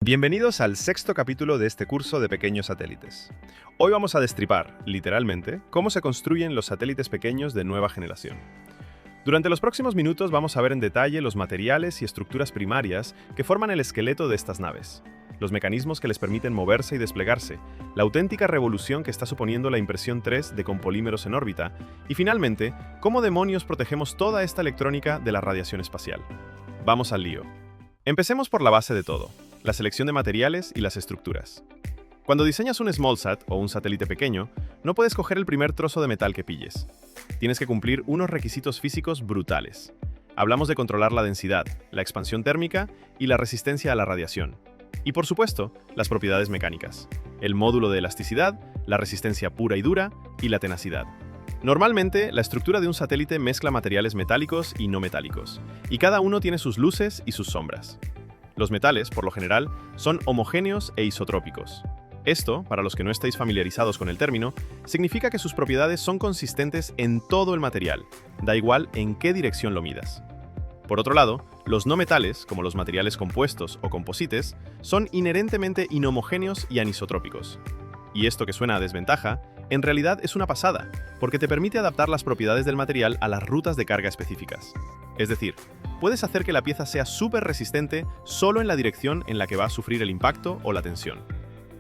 Bienvenidos al sexto capítulo de este curso de pequeños satélites. Hoy vamos a destripar, literalmente, cómo se construyen los satélites pequeños de nueva generación. Durante los próximos minutos vamos a ver en detalle los materiales y estructuras primarias que forman el esqueleto de estas naves, los mecanismos que les permiten moverse y desplegarse, la auténtica revolución que está suponiendo la impresión 3D con polímeros en órbita, y finalmente, cómo demonios protegemos toda esta electrónica de la radiación espacial. Vamos al lío. Empecemos por la base de todo: la selección de materiales y las estructuras. Cuando diseñas un SmallSat o un satélite pequeño, no puedes coger el primer trozo de metal que pilles. Tienes que cumplir unos requisitos físicos brutales. Hablamos de controlar la densidad, la expansión térmica y la resistencia a la radiación. Y por supuesto, las propiedades mecánicas: el módulo de elasticidad, la resistencia pura y dura y la tenacidad. Normalmente, la estructura de un satélite mezcla materiales metálicos y no metálicos, y cada uno tiene sus luces y sus sombras. Los metales, por lo general, son homogéneos e isotrópicos. Esto, para los que no estáis familiarizados con el término, significa que sus propiedades son consistentes en todo el material, da igual en qué dirección lo midas. Por otro lado, los no metales, como los materiales compuestos o composites, son inherentemente inhomogéneos y anisotrópicos. Y esto, que suena a desventaja, en realidad es una pasada, porque te permite adaptar las propiedades del material a las rutas de carga específicas. Es decir, puedes hacer que la pieza sea súper resistente solo en la dirección en la que va a sufrir el impacto o la tensión.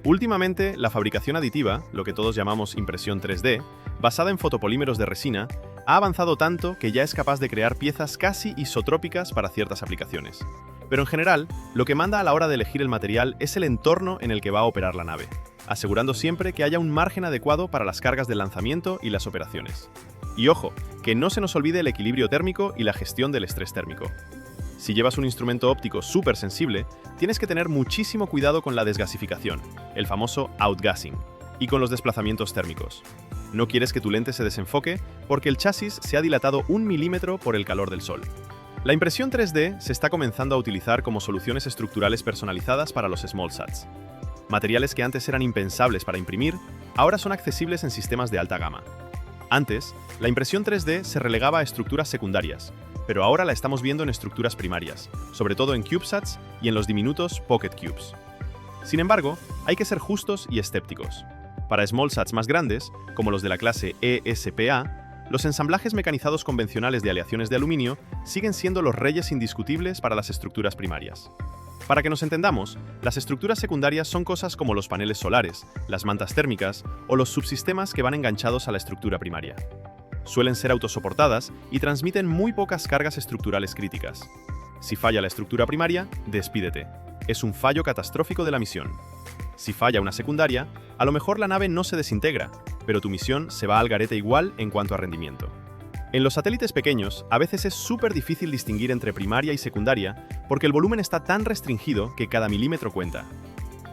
Últimamente, la fabricación aditiva, lo que todos llamamos impresión 3D, basada en fotopolímeros de resina, ha avanzado tanto que ya es capaz de crear piezas casi isotrópicas para ciertas aplicaciones. Pero en general, lo que manda a la hora de elegir el material es el entorno en el que va a operar la nave, asegurando siempre que haya un margen adecuado para las cargas del lanzamiento y las operaciones. Y ojo, que no se nos olvide el equilibrio térmico y la gestión del estrés térmico. Si llevas un instrumento óptico súper sensible, tienes que tener muchísimo cuidado con la desgasificación, el famoso outgassing, y con los desplazamientos térmicos. No quieres que tu lente se desenfoque porque el chasis se ha dilatado 1 milímetro por el calor del sol. La impresión 3D se está comenzando a utilizar como soluciones estructurales personalizadas para los SmallSats. Materiales que antes eran impensables para imprimir, ahora son accesibles en sistemas de alta gama. Antes, la impresión 3D se relegaba a estructuras secundarias, pero ahora la estamos viendo en estructuras primarias, sobre todo en CubeSats y en los diminutos Pocket Cubes. Sin embargo, hay que ser justos y escépticos. Para SmallSats más grandes, como los de la clase ESPA, los ensamblajes mecanizados convencionales de aleaciones de aluminio siguen siendo los reyes indiscutibles para las estructuras primarias. Para que nos entendamos, las estructuras secundarias son cosas como los paneles solares, las mantas térmicas o los subsistemas que van enganchados a la estructura primaria. Suelen ser autosoportadas y transmiten muy pocas cargas estructurales críticas. Si falla la estructura primaria, despídete. Es un fallo catastrófico de la misión. Si falla una secundaria, a lo mejor la nave no se desintegra, pero tu misión se va al garete igual en cuanto a rendimiento. En los satélites pequeños, a veces es súper difícil distinguir entre primaria y secundaria porque el volumen está tan restringido que cada milímetro cuenta.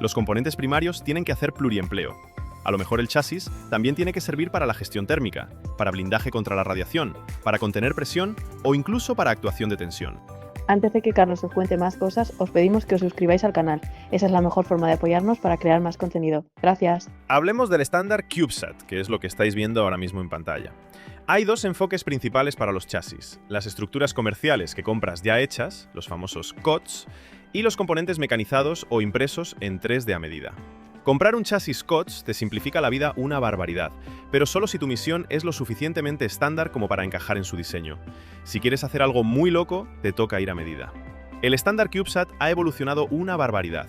Los componentes primarios tienen que hacer pluriempleo. A lo mejor el chasis también tiene que servir para la gestión térmica, para blindaje contra la radiación, para contener presión o incluso para actuación de tensión. Antes de que Carlos os cuente más cosas, os pedimos que os suscribáis al canal. Esa es la mejor forma de apoyarnos para crear más contenido. Gracias. Hablemos del estándar CubeSat, que es lo que estáis viendo ahora mismo en pantalla. Hay dos enfoques principales para los chasis: las estructuras comerciales que compras ya hechas, los famosos COTS, y los componentes mecanizados o impresos en 3D a medida. Comprar un chasis COTS te simplifica la vida una barbaridad, pero solo si tu misión es lo suficientemente estándar como para encajar en su diseño. Si quieres hacer algo muy loco, te toca ir a medida. El estándar CubeSat ha evolucionado una barbaridad.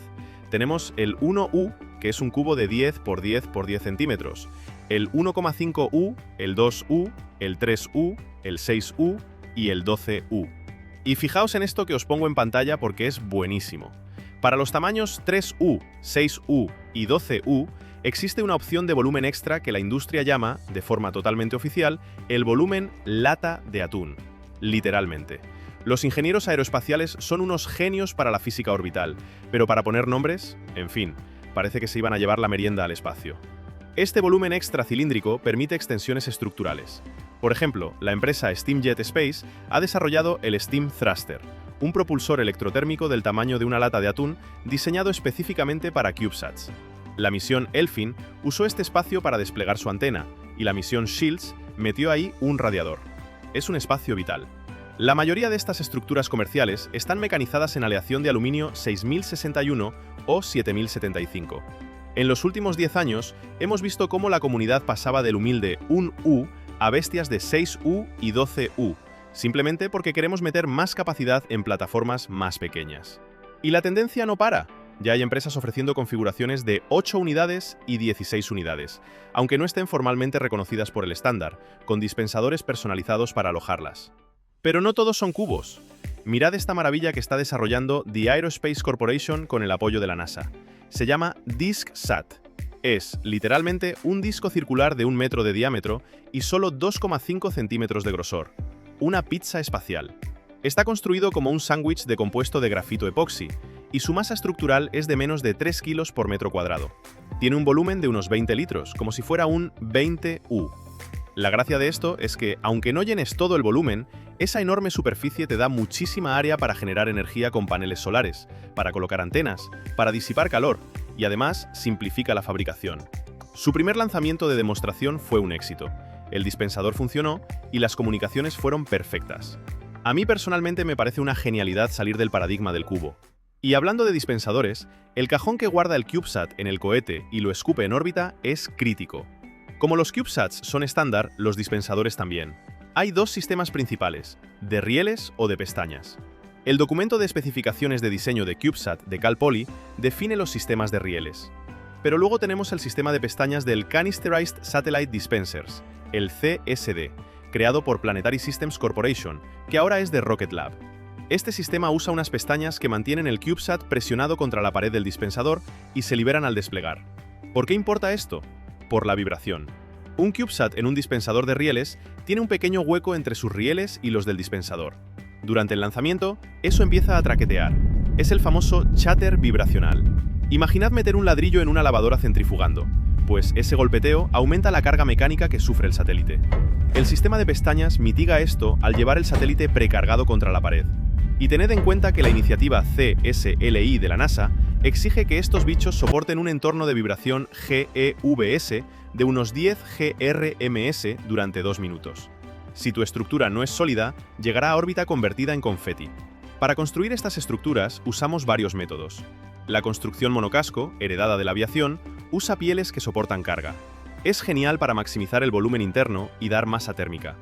Tenemos el 1U, que es un cubo de 10 por 10 por 10 centímetros, el 1,5U, el 2U, el 3U, el 6U y el 12U. Y fijaos en esto que os pongo en pantalla porque es buenísimo. Para los tamaños 3U, 6U y 12U, existe una opción de volumen extra que la industria llama, de forma totalmente oficial, el volumen lata de atún. Literalmente. Los ingenieros aeroespaciales son unos genios para la física orbital, pero para poner nombres, en fin, parece que se iban a llevar la merienda al espacio. Este volumen extra cilíndrico permite extensiones estructurales. Por ejemplo, la empresa SteamJet Space ha desarrollado el Steam Thruster, un propulsor electrotérmico del tamaño de una lata de atún diseñado específicamente para CubeSats. La misión Elfin usó este espacio para desplegar su antena, y la misión Shields metió ahí un radiador. Es un espacio vital. La mayoría de estas estructuras comerciales están mecanizadas en aleación de aluminio 6061 o 7075. En los últimos 10 años, hemos visto cómo la comunidad pasaba del humilde 1U a bestias de 6U y 12U, simplemente porque queremos meter más capacidad en plataformas más pequeñas. Y la tendencia no para. Ya hay empresas ofreciendo configuraciones de 8 unidades y 16 unidades, aunque no estén formalmente reconocidas por el estándar, con dispensadores personalizados para alojarlas. Pero no todos son cubos. Mirad esta maravilla que está desarrollando The Aerospace Corporation con el apoyo de la NASA. Se llama DiskSat. Es, literalmente, un disco circular de 1 metro de diámetro y solo 2,5 centímetros de grosor. Una pizza espacial. Está construido como un sándwich de compuesto de grafito epoxi, y su masa estructural es de menos de 3 kilos por metro cuadrado. Tiene un volumen de unos 20 litros, como si fuera un 20U. La gracia de esto es que, aunque no llenes todo el volumen, esa enorme superficie te da muchísima área para generar energía con paneles solares, para colocar antenas, para disipar calor, y además simplifica la fabricación. Su primer lanzamiento de demostración fue un éxito. El dispensador funcionó y las comunicaciones fueron perfectas. A mí personalmente me parece una genialidad salir del paradigma del cubo. Y hablando de dispensadores, el cajón que guarda el CubeSat en el cohete y lo escupe en órbita es crítico. Como los CubeSats son estándar, los dispensadores también. Hay 2 sistemas principales, de rieles o de pestañas. El documento de especificaciones de diseño de CubeSat de Cal Poly define los sistemas de rieles. Pero luego tenemos el sistema de pestañas del Canisterized Satellite Dispensers, el CSD, creado por Planetary Systems Corporation, que ahora es de Rocket Lab. Este sistema usa unas pestañas que mantienen el CubeSat presionado contra la pared del dispensador y se liberan al desplegar. ¿Por qué importa esto? Por la vibración. Un CubeSat en un dispensador de rieles tiene un pequeño hueco entre sus rieles y los del dispensador. Durante el lanzamiento, eso empieza a traquetear. Es el famoso chatter vibracional. Imaginad meter un ladrillo en una lavadora centrifugando, pues ese golpeteo aumenta la carga mecánica que sufre el satélite. El sistema de pestañas mitiga esto al llevar el satélite precargado contra la pared. Y tened en cuenta que la iniciativa CSLI de la NASA exige que estos bichos soporten un entorno de vibración GeVS de unos 10 GRMS durante 2 minutos. Si tu estructura no es sólida, llegará a órbita convertida en confeti. Para construir estas estructuras usamos varios métodos. La construcción monocasco, heredada de la aviación, usa pieles que soportan carga. Es genial para maximizar el volumen interno y dar masa térmica.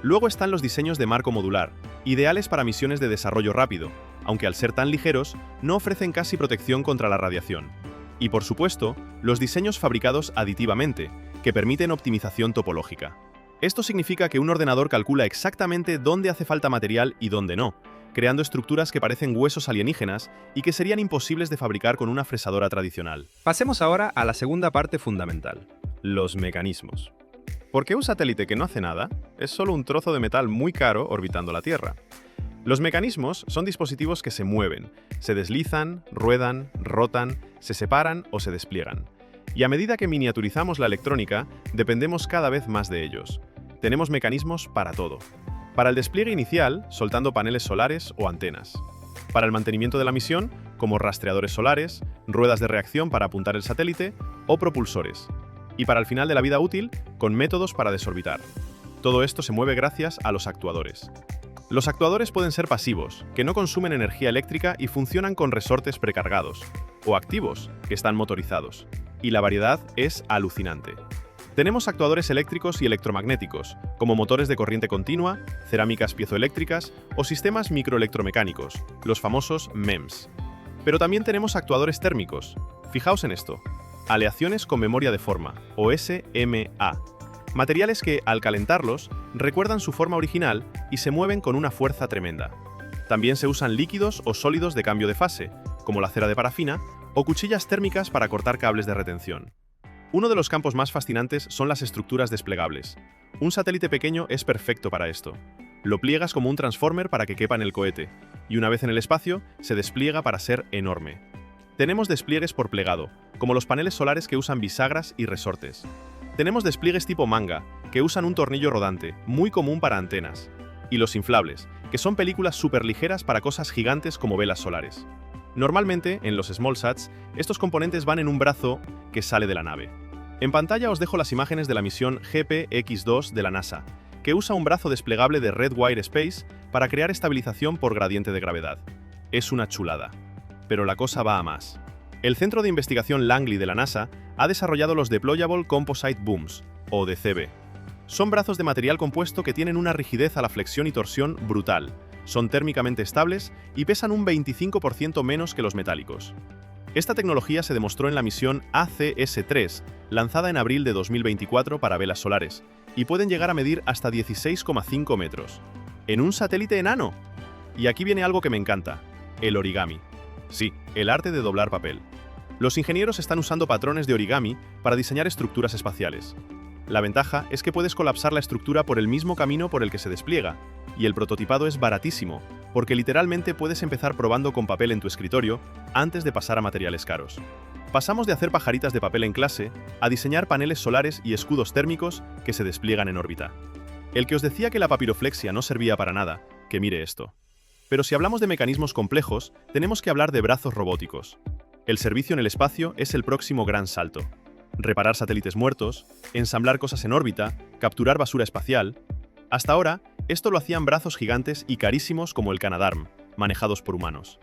Luego están los diseños de marco modular, ideales para misiones de desarrollo rápido, aunque al ser tan ligeros, no ofrecen casi protección contra la radiación. Y por supuesto, los diseños fabricados aditivamente, que permiten optimización topológica. Esto significa que un ordenador calcula exactamente dónde hace falta material y dónde no, creando estructuras que parecen huesos alienígenas y que serían imposibles de fabricar con una fresadora tradicional. Pasemos ahora a la segunda parte fundamental. Los mecanismos. Porque un satélite que no hace nada es solo un trozo de metal muy caro orbitando la Tierra. Los mecanismos son dispositivos que se mueven, se deslizan, ruedan, rotan, se separan o se despliegan. Y a medida que miniaturizamos la electrónica, dependemos cada vez más de ellos. Tenemos mecanismos para todo. Para el despliegue inicial, soltando paneles solares o antenas. Para el mantenimiento de la misión, como rastreadores solares, ruedas de reacción para apuntar el satélite o propulsores. Y para el final de la vida útil, con métodos para desorbitar. Todo esto se mueve gracias a los actuadores. Los actuadores pueden ser pasivos, que no consumen energía eléctrica y funcionan con resortes precargados, o activos, que están motorizados. Y la variedad es alucinante. Tenemos actuadores eléctricos y electromagnéticos, como motores de corriente continua, cerámicas piezoeléctricas o sistemas microelectromecánicos, los famosos MEMS. Pero también tenemos actuadores térmicos. Fijaos en esto. Aleaciones con memoria de forma, o SMA. Materiales que, al calentarlos, recuerdan su forma original y se mueven con una fuerza tremenda. También se usan líquidos o sólidos de cambio de fase, como la cera de parafina, o cuchillas térmicas para cortar cables de retención. Uno de los campos más fascinantes son las estructuras desplegables. Un satélite pequeño es perfecto para esto. Lo pliegas como un transformer para que quepa en el cohete, y una vez en el espacio, se despliega para ser enorme. Tenemos despliegues por plegado, como los paneles solares que usan bisagras y resortes. Tenemos despliegues tipo manga, que usan un tornillo rodante, muy común para antenas. Y los inflables, que son películas superligeras para cosas gigantes como velas solares. Normalmente, en los SmallSats, estos componentes van en un brazo que sale de la nave. En pantalla os dejo las imágenes de la misión GPX-2 de la NASA, que usa un brazo desplegable de Redwire Space para crear estabilización por gradiente de gravedad. Es una chulada. Pero la cosa va a más. El Centro de Investigación Langley de la NASA ha desarrollado los Deployable Composite Booms, o DCB. Son brazos de material compuesto que tienen una rigidez a la flexión y torsión brutal, son térmicamente estables y pesan un 25% menos que los metálicos. Esta tecnología se demostró en la misión ACS-3, lanzada en abril de 2024 para velas solares, y pueden llegar a medir hasta 16,5 metros. ¡En un satélite enano! Y aquí viene algo que me encanta, el origami. Sí, el arte de doblar papel. Los ingenieros están usando patrones de origami para diseñar estructuras espaciales. La ventaja es que puedes colapsar la estructura por el mismo camino por el que se despliega, y el prototipado es baratísimo, porque literalmente puedes empezar probando con papel en tu escritorio antes de pasar a materiales caros. Pasamos de hacer pajaritas de papel en clase a diseñar paneles solares y escudos térmicos que se despliegan en órbita. El que os decía que la papiroflexia no servía para nada, que mire esto. Pero si hablamos de mecanismos complejos, tenemos que hablar de brazos robóticos. El servicio en el espacio es el próximo gran salto. Reparar satélites muertos, ensamblar cosas en órbita, capturar basura espacial. Hasta ahora, esto lo hacían brazos gigantes y carísimos como el Canadarm, manejados por humanos.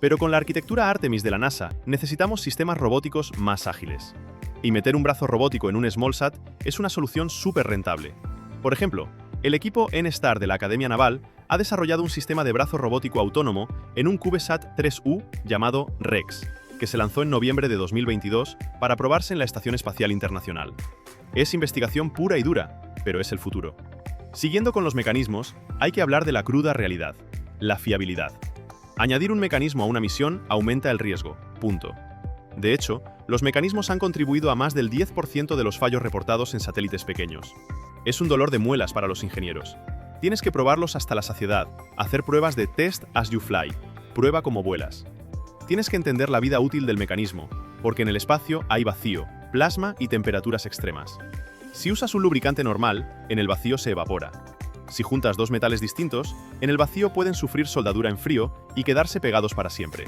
Pero con la arquitectura Artemis de la NASA, necesitamos sistemas robóticos más ágiles. Y meter un brazo robótico en un SmallSat es una solución súper rentable. Por ejemplo, el equipo NSTAR de la Academia Naval ha desarrollado un sistema de brazo robótico autónomo en un CubeSat 3U llamado REX, que se lanzó en noviembre de 2022 para probarse en la Estación Espacial Internacional. Es investigación pura y dura, pero es el futuro. Siguiendo con los mecanismos, hay que hablar de la cruda realidad, la fiabilidad. Añadir un mecanismo a una misión aumenta el riesgo, punto. De hecho, los mecanismos han contribuido a más del 10% de los fallos reportados en satélites pequeños. Es un dolor de muelas para los ingenieros. Tienes que probarlos hasta la saciedad, hacer pruebas de test as you fly, prueba como vuelas. Tienes que entender la vida útil del mecanismo, porque en el espacio hay vacío, plasma y temperaturas extremas. Si usas un lubricante normal, en el vacío se evapora. Si juntas dos metales distintos, en el vacío pueden sufrir soldadura en frío y quedarse pegados para siempre.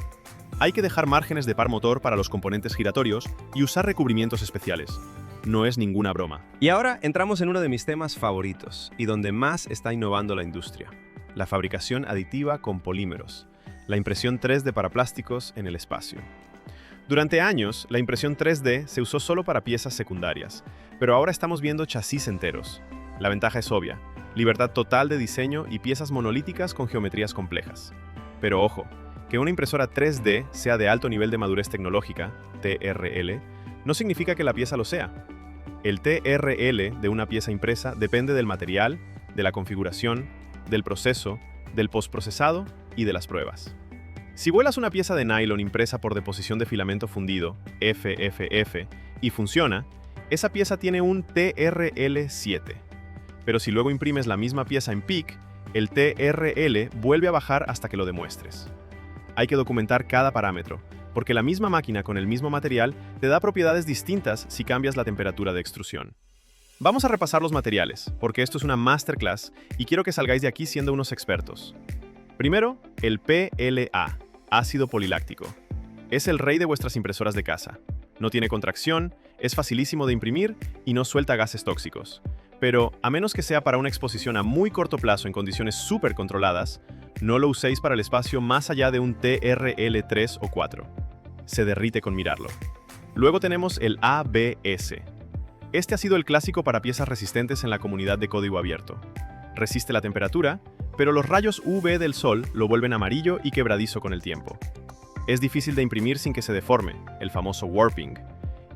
Hay que dejar márgenes de par motor para los componentes giratorios y usar recubrimientos especiales. No es ninguna broma. Y ahora entramos en uno de mis temas favoritos y donde más está innovando la industria: la fabricación aditiva con polímeros. La impresión 3D para plásticos en el espacio. Durante años, la impresión 3D se usó solo para piezas secundarias, pero ahora estamos viendo chasis enteros. La ventaja es obvia: libertad total de diseño y piezas monolíticas con geometrías complejas. Pero ojo, que una impresora 3D sea de alto nivel de madurez tecnológica, TRL, no significa que la pieza lo sea. El TRL de una pieza impresa depende del material, de la configuración, del proceso, del postprocesado y de las pruebas. Si vuelas una pieza de nylon impresa por deposición de filamento fundido, FFF, y funciona, esa pieza tiene un TRL7. Pero si luego imprimes la misma pieza en PIC, el TRL vuelve a bajar hasta que lo demuestres. Hay que documentar cada parámetro, porque la misma máquina con el mismo material te da propiedades distintas si cambias la temperatura de extrusión. Vamos a repasar los materiales, porque esto es una masterclass y quiero que salgáis de aquí siendo unos expertos. Primero, el PLA, ácido poliláctico. Es el rey de vuestras impresoras de casa. No tiene contracción, es facilísimo de imprimir y no suelta gases tóxicos. Pero, a menos que sea para una exposición a muy corto plazo en condiciones súper controladas, no lo uséis para el espacio más allá de un TRL3 o 4. Se derrite con mirarlo. Luego tenemos el ABS. Este ha sido el clásico para piezas resistentes en la comunidad de código abierto. Resiste la temperatura, pero los rayos UV del sol lo vuelven amarillo y quebradizo con el tiempo. Es difícil de imprimir sin que se deforme, el famoso warping,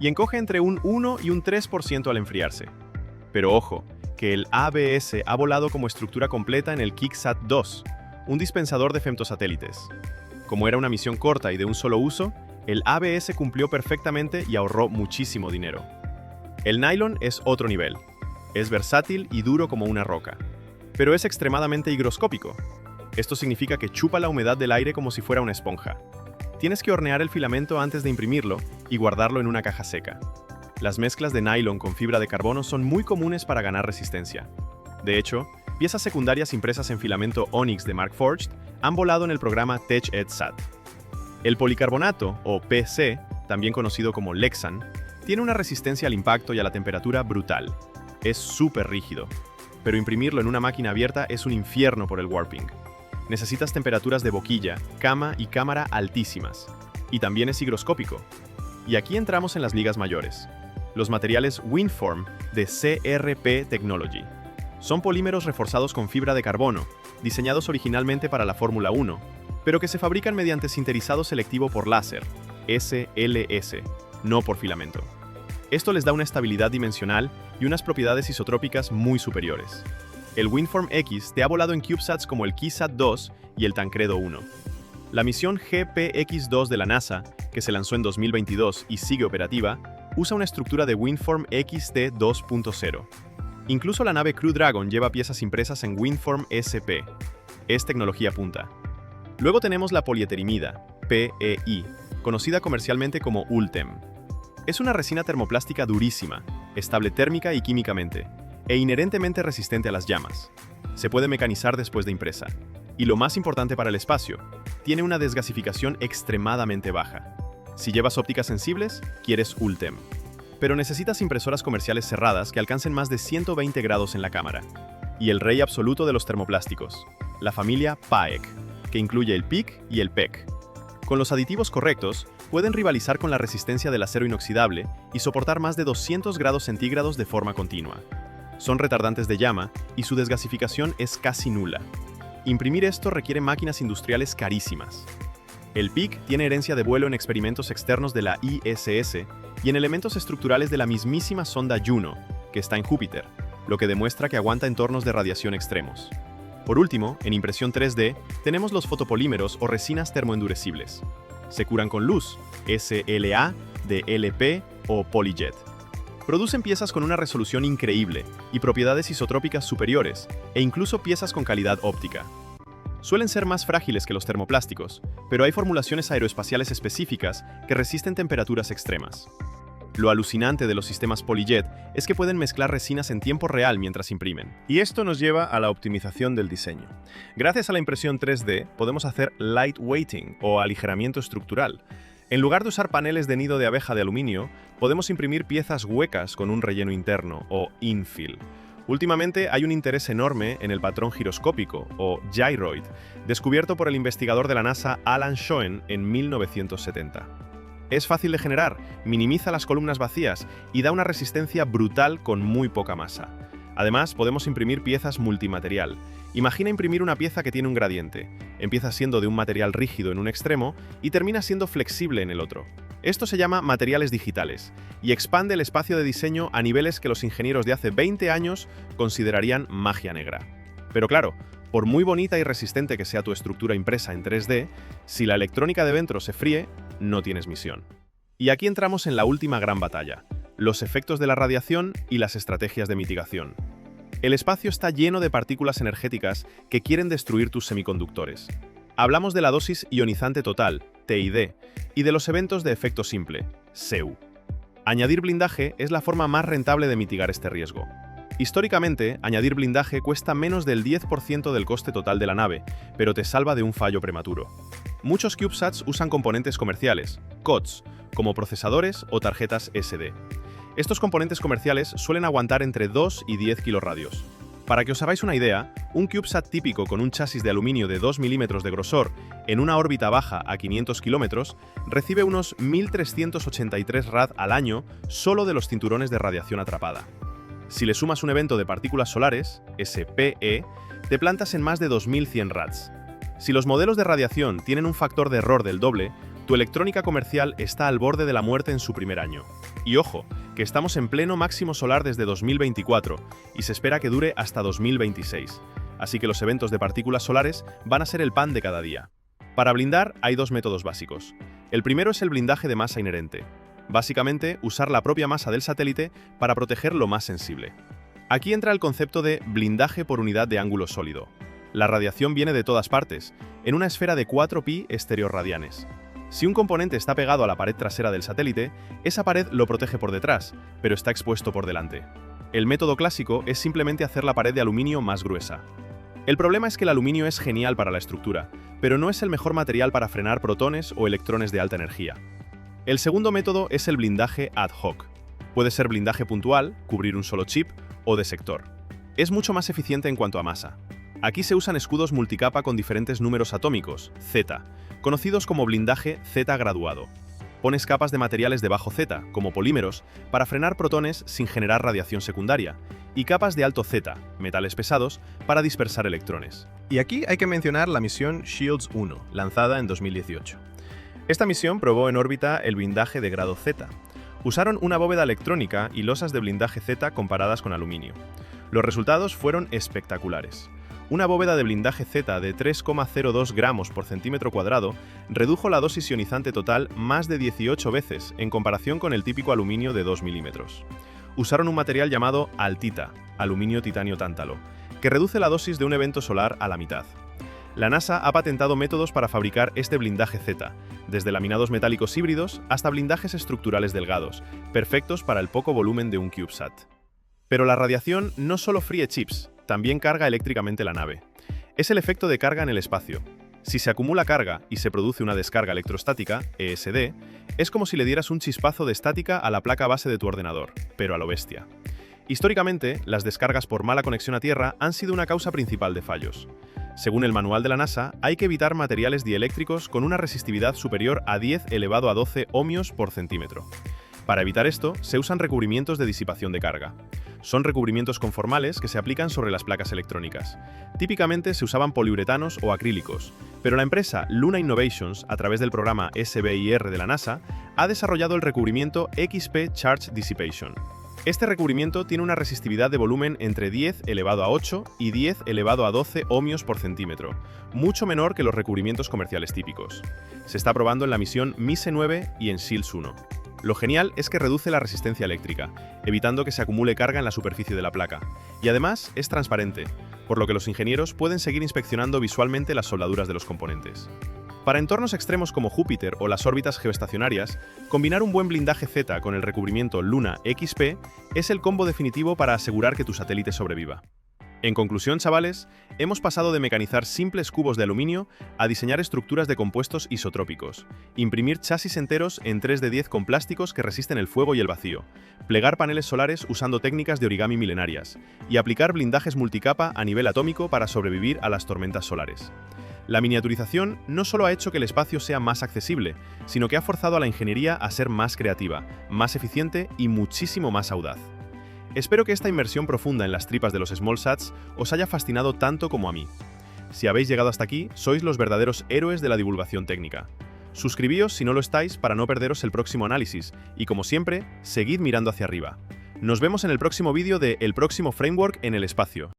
y encoge entre un 1 y un 3% al enfriarse. Pero ojo, que el ABS ha volado como estructura completa en el KickSat 2, un dispensador de femtosatélites. Como era una misión corta y de un solo uso, el ABS cumplió perfectamente y ahorró muchísimo dinero. El nylon es otro nivel. Es versátil y duro como una roca, pero es extremadamente higroscópico. Esto significa que chupa la humedad del aire como si fuera una esponja. Tienes que hornear el filamento antes de imprimirlo y guardarlo en una caja seca. Las mezclas de nylon con fibra de carbono son muy comunes para ganar resistencia. De hecho, piezas secundarias impresas en filamento Onyx de Markforged han volado en el programa TechEdSat. El policarbonato, o PC, también conocido como Lexan, tiene una resistencia al impacto y a la temperatura brutal. Es súper rígido, pero imprimirlo en una máquina abierta es un infierno por el warping. Necesitas temperaturas de boquilla, cama y cámara altísimas. y también es higroscópico. Y aquí entramos en las ligas mayores. Los materiales WinForm de CRP Technology. Son polímeros reforzados con fibra de carbono, diseñados originalmente para la Fórmula 1, pero que se fabrican mediante sinterizado selectivo por láser, SLS, no por filamento. Esto les da una estabilidad dimensional y unas propiedades isotrópicas muy superiores. El WinForm X te ha volado en CubeSats como el KeySat 2 y el Tancredo 1. La misión GPX-2 de la NASA, que se lanzó en 2022 y sigue operativa, usa una estructura de WinForm XT 2.0. Incluso la nave Crew Dragon lleva piezas impresas en WinForm SP. Es tecnología punta. Luego tenemos la polieterimida, PEI, conocida comercialmente como Ultem. Es una resina termoplástica durísima, estable térmica y químicamente, e inherentemente resistente a las llamas. Se puede mecanizar después de impresa. Y lo más importante para el espacio, tiene una desgasificación extremadamente baja. Si llevas ópticas sensibles, quieres Ultem. Pero necesitas impresoras comerciales cerradas que alcancen más de 120 grados en la cámara. Y el rey absoluto de los termoplásticos, la familia PAEC, que incluye el PIC y el PEC. Con los aditivos correctos, pueden rivalizar con la resistencia del acero inoxidable y soportar más de 200 grados centígrados de forma continua. Son retardantes de llama y su desgasificación es casi nula. Imprimir esto requiere máquinas industriales carísimas. El PIC tiene herencia de vuelo en experimentos externos de la ISS y en elementos estructurales de la mismísima sonda Juno, que está en Júpiter, lo que demuestra que aguanta entornos de radiación extremos. Por último, en impresión 3D, tenemos los fotopolímeros o resinas termoendurecibles. Se curan con luz, SLA, DLP o PolyJet. Producen piezas con una resolución increíble y propiedades isotrópicas superiores, e incluso piezas con calidad óptica. Suelen ser más frágiles que los termoplásticos, pero hay formulaciones aeroespaciales específicas que resisten temperaturas extremas. Lo alucinante de los sistemas PolyJet es que pueden mezclar resinas en tiempo real mientras imprimen. Y esto nos lleva a la optimización del diseño. Gracias a la impresión 3D, podemos hacer lightweighting o aligeramiento estructural. En lugar de usar paneles de nido de abeja de aluminio, podemos imprimir piezas huecas con un relleno interno, o infill. Últimamente hay un interés enorme en el patrón giroscópico, o gyroid, descubierto por el investigador de la NASA Alan Schoen en 1970. Es fácil de generar, minimiza las columnas vacías y da una resistencia brutal con muy poca masa. Además, podemos imprimir piezas multimaterial. Imagina imprimir una pieza que tiene un gradiente. Empieza siendo de un material rígido en un extremo y termina siendo flexible en el otro. Esto se llama materiales digitales y expande el espacio de diseño a niveles que los ingenieros de hace 20 años considerarían magia negra. Pero claro, por muy bonita y resistente que sea tu estructura impresa en 3D, si la electrónica de dentro se fríe, no tienes misión. Y aquí entramos en la última gran batalla: los efectos de la radiación y las estrategias de mitigación. El espacio está lleno de partículas energéticas que quieren destruir tus semiconductores. Hablamos de la dosis ionizante total, TID, y de los eventos de efecto simple, SEU. Añadir blindaje es la forma más rentable de mitigar este riesgo. Históricamente, añadir blindaje cuesta menos del 10% del coste total de la nave, pero te salva de un fallo prematuro. Muchos CubeSats usan componentes comerciales, COTS, como procesadores o tarjetas SD. Estos componentes comerciales suelen aguantar entre 2 y 10 kiloradios. Para que os hagáis una idea, un CubeSat típico con un chasis de aluminio de 2 milímetros de grosor en una órbita baja a 500 kilómetros recibe unos 1.383 rad al año solo de los cinturones de radiación atrapada. Si le sumas un evento de partículas solares, SPE, te plantas en más de 2.100 rads. Si los modelos de radiación tienen un factor de error del doble, tu electrónica comercial está al borde de la muerte en su primer año. Y ojo, que estamos en pleno máximo solar desde 2024 y se espera que dure hasta 2026. Así que los eventos de partículas solares van a ser el pan de cada día. Para blindar hay dos métodos básicos. El primero es el blindaje de masa inherente. Básicamente, usar la propia masa del satélite para proteger lo más sensible. Aquí entra el concepto de blindaje por unidad de ángulo sólido. La radiación viene de todas partes, en una esfera de 4pi estereoradianes. Si un componente está pegado a la pared trasera del satélite, esa pared lo protege por detrás, pero está expuesto por delante. El método clásico es simplemente hacer la pared de aluminio más gruesa. El problema es que el aluminio es genial para la estructura, pero no es el mejor material para frenar protones o electrones de alta energía. El segundo método es el blindaje ad hoc. Puede ser blindaje puntual, cubrir un solo chip, o de sector. Es mucho más eficiente en cuanto a masa. Aquí se usan escudos multicapa con diferentes números atómicos, Z, conocidos como blindaje Z graduado. Pones capas de materiales de bajo Z, como polímeros, para frenar protones sin generar radiación secundaria, y capas de alto Z, metales pesados, para dispersar electrones. Y aquí hay que mencionar la misión Shields 1, lanzada en 2018. Esta misión probó en órbita el blindaje de grado Z. Usaron una bóveda electrónica y losas de blindaje Z comparadas con aluminio. Los resultados fueron espectaculares. Una bóveda de blindaje Z de 3,02 gramos por centímetro cuadrado redujo la dosis ionizante total más de 18 veces en comparación con el típico aluminio de 2 milímetros. Usaron un material llamado altita, aluminio titanio tántalo, que reduce la dosis de un evento solar a la mitad. La NASA ha patentado métodos para fabricar este blindaje Z, desde laminados metálicos híbridos hasta blindajes estructurales delgados, perfectos para el poco volumen de un CubeSat. Pero la radiación no solo fríe chips, también carga eléctricamente la nave. Es el efecto de carga en el espacio. Si se acumula carga y se produce una descarga electrostática, ESD, es como si le dieras un chispazo de estática a la placa base de tu ordenador, pero a lo bestia. Históricamente, las descargas por mala conexión a Tierra han sido una causa principal de fallos. Según el manual de la NASA, hay que evitar materiales dieléctricos con una resistividad superior a 10 elevado a 12 ohmios por centímetro. Para evitar esto, se usan recubrimientos de disipación de carga. Son recubrimientos conformales que se aplican sobre las placas electrónicas. Típicamente se usaban poliuretanos o acrílicos, pero la empresa Luna Innovations, a través del programa SBIR de la NASA, ha desarrollado el recubrimiento XP Charge Dissipation. Este recubrimiento tiene una resistividad de volumen entre 10 elevado a 8 y 10 elevado a 12 ohmios por centímetro, mucho menor que los recubrimientos comerciales típicos. Se está probando en la misión MISE 9 y en SEALS 1. Lo genial es que reduce la resistencia eléctrica, evitando que se acumule carga en la superficie de la placa, y además es transparente, por lo que los ingenieros pueden seguir inspeccionando visualmente las soldaduras de los componentes. Para entornos extremos como Júpiter o las órbitas geoestacionarias, combinar un buen blindaje Z con el recubrimiento Luna XP es el combo definitivo para asegurar que tu satélite sobreviva. En conclusión, chavales, hemos pasado de mecanizar simples cubos de aluminio a diseñar estructuras de compuestos isotrópicos, imprimir chasis enteros en 3D10 con plásticos que resisten el fuego y el vacío, plegar paneles solares usando técnicas de origami milenarias y aplicar blindajes multicapa a nivel atómico para sobrevivir a las tormentas solares. La miniaturización no solo ha hecho que el espacio sea más accesible, sino que ha forzado a la ingeniería a ser más creativa, más eficiente y muchísimo más audaz. Espero que esta inmersión profunda en las tripas de los SmallSats os haya fascinado tanto como a mí. Si habéis llegado hasta aquí, sois los verdaderos héroes de la divulgación técnica. Suscribíos si no lo estáis para no perderos el próximo análisis y, como siempre, seguid mirando hacia arriba. Nos vemos en el próximo vídeo de El próximo framework en el espacio.